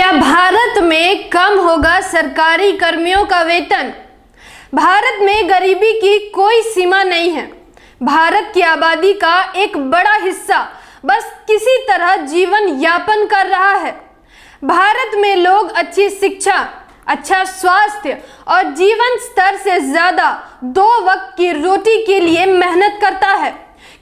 क्या भारत में कम होगा सरकारी कर्मियों का वेतन? भारत में गरीबी की कोई सीमा नहीं है। भारत की आबादी का एक बड़ा हिस्सा बस किसी तरह जीवन यापन कर रहा है। भारत में लोग अच्छी शिक्षा, अच्छा स्वास्थ्य और जीवन स्तर से ज़्यादा 2 वक्त की रोटी के लिए मेहनत करता है,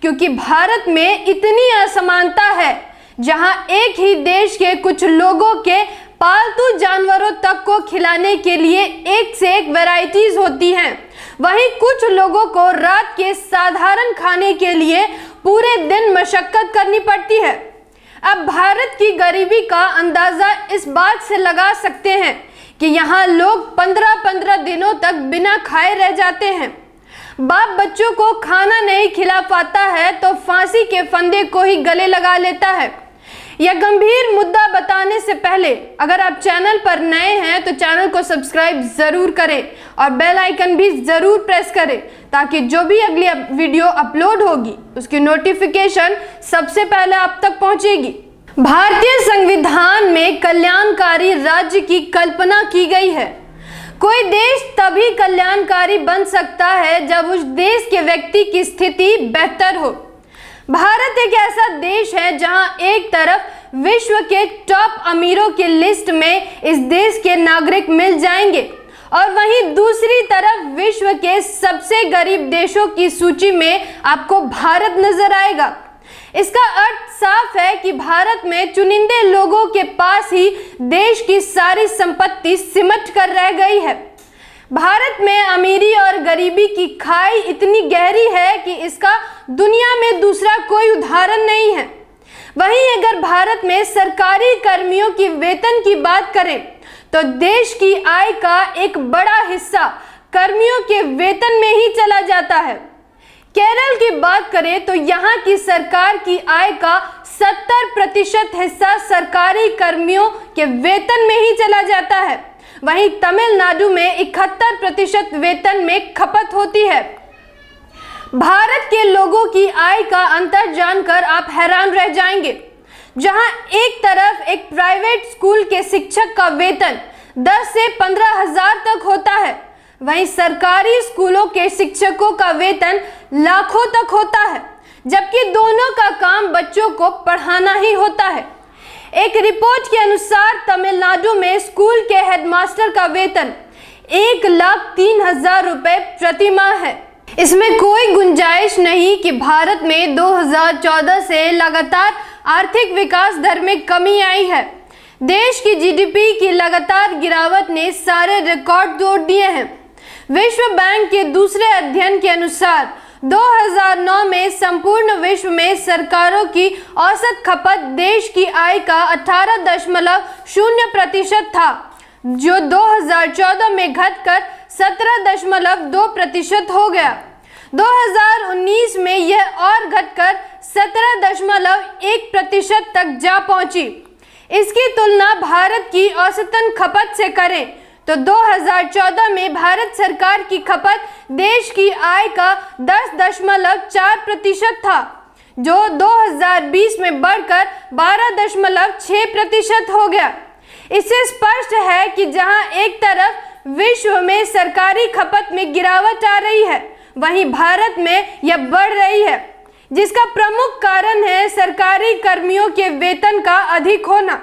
क्योंकि भारत में इतनी असमानता है जहां एक ही देश के कुछ लोगों के पालतू जानवरों तक को खिलाने के लिए एक से एक वैरायटीज होती हैं, वहीं कुछ लोगों को रात के साधारण खाने के लिए पूरे दिन मशक्कत करनी पड़ती है। अब भारत की गरीबी का अंदाजा इस बात से लगा सकते हैं कि यहाँ लोग 15-15 दिनों तक बिना खाए रह जाते हैं। बाप बच्चों को खाना नहीं खिला पाता है तो फांसी के फंदे को ही गले लगा लेता है। यह गंभीर मुद्दा बताने से पहले अगर आप चैनल पर नए हैं तो चैनल को सब्सक्राइब जरूर करें और बेल आइकन भी जरूर प्रेस करें, ताकि जो भी अगली वीडियो अपलोड होगी उसकी नोटिफिकेशन सबसे पहले आप तक पहुंचेगी। भारतीय संविधान में कल्याणकारी राज्य की कल्पना की गई है। कोई देश तभी कल्याणकारी बन सकता है जब उस देश के व्यक्ति की स्थिति बेहतर हो। भारत एक ऐसा देश है जहां एक तरफ विश्व के टॉप अमीरों की लिस्ट में इस देश के नागरिक मिल जाएंगे और वहीं दूसरी तरफ विश्व के सबसे गरीब देशों की सूची में आपको भारत नजर आएगा। इसका अर्थ साफ है कि भारत में चुनिंदे लोगों के पास ही देश की सारी संपत्ति सिमट कर रह गई है। भारत में अमीरी और गरीबी की खाई इतनी गहरी है कि इसका दुनिया में दूसरा कोई उदाहरण नहीं है। वहीं अगर भारत में सरकारी कर्मियों की वेतन की बात करें तो देश की आय का एक बड़ा हिस्सा कर्मियों के वेतन में ही चला जाता है। केरल की बात करें तो यहाँ की सरकार की आय का 70% हिस्सा सरकारी कर्मियों के वेतन में ही चला जाता है। वहीं तमिलनाडु में 71% वेतन में खपत होती है। भारत के लोगों की आय का अंतर जानकर आप हैरान रह जाएंगे। जहां एक तरफ एक प्राइवेट स्कूल के शिक्षक का वेतन 10 से 15 हजार तक होता है, वहीं सरकारी स्कूलों के शिक्षकों का वेतन लाखों तक होता है, जबकि दोनों का काम बच्चों को पढ़ाना ही होता है। एक रिपोर्ट के अनुसार तमिलनाडु में स्कूल के हेडमास्टर का वेतन 1,03,000 रुपए प्रति माह है। इसमें कोई गुंजाइश नहीं कि भारत में 2014 से लगातार आर्थिक विकास दर में कमी आई है। देश की जीडीपी की लगातार गिरावट ने सारे रिकॉर्ड तोड़ दिए हैं। विश्व बैंक के दूसरे अध्ययन के अनुसार 2009 में संपूर्ण विश्व में सरकारों की औसत खपत देश की आय का 18.0% था, जो 2014 में घटकर 17.2% हो गया। 2019 में यह और घटकर 17.1% तक जा पहुंची। इसकी तुलना भारत की औसतन खपत से करें तो 2014 में भारत सरकार की खपत देश की आय का 10.4% था, जो 2020 में बढ़कर 12.6% हो गया। इससे स्पष्ट है कि जहां एक तरफ विश्व में सरकारी खपत में गिरावट आ रही है, वहीं भारत में यह बढ़ रही है, जिसका प्रमुख कारण है सरकारी कर्मियों के वेतन का अधिक होना।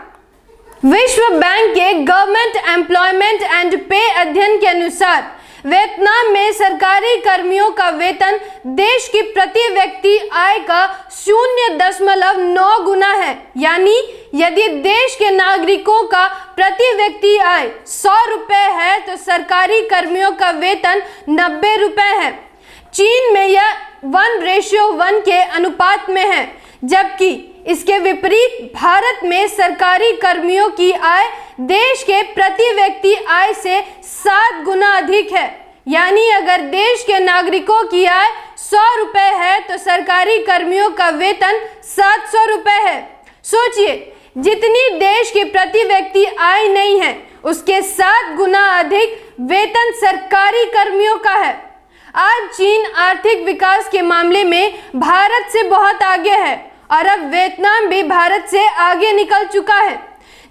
विश्व बैंक के गवर्नमेंट एम्प्लॉयमेंट एंड पे अध्ययन के अनुसार वियतनाम में सरकारी कर्मियों का वेतन देश की प्रति व्यक्ति आय का 0.9 गुना है। यानी यदि देश के नागरिकों का प्रति व्यक्ति आय 100 रुपए है तो सरकारी कर्मियों का वेतन 90 रुपए है। चीन में यह 1:1 के अनुपात में है, जबकि इसके विपरीत भारत में सरकारी कर्मियों की आय देश के प्रति व्यक्ति आय से 7 गुना अधिक है। यानी अगर देश के नागरिकों की आय 100 रुपए है तो सरकारी कर्मियों का वेतन 700 रुपए है। सोचिए, जितनी देश की प्रति व्यक्ति आय नहीं है उसके 7 गुना अधिक वेतन सरकारी कर्मियों का है। आज चीन आर्थिक विकास के मामले में भारत से बहुत आगे है और अब वियतनाम भी भारत से आगे निकल चुका है।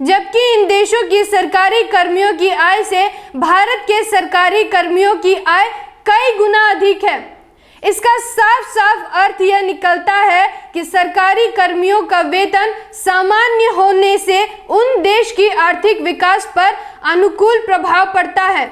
जबकि इन देशों की सरकारी कर्मियों की आय से भारत के सरकारी कर्मियों की आय कई गुना अधिक है। इसका साफ साफ अर्थ यह निकलता है कि सरकारी कर्मियों का वेतन सामान्य होने से उन देश की आर्थिक विकास पर अनुकूल प्रभाव पड़ता है।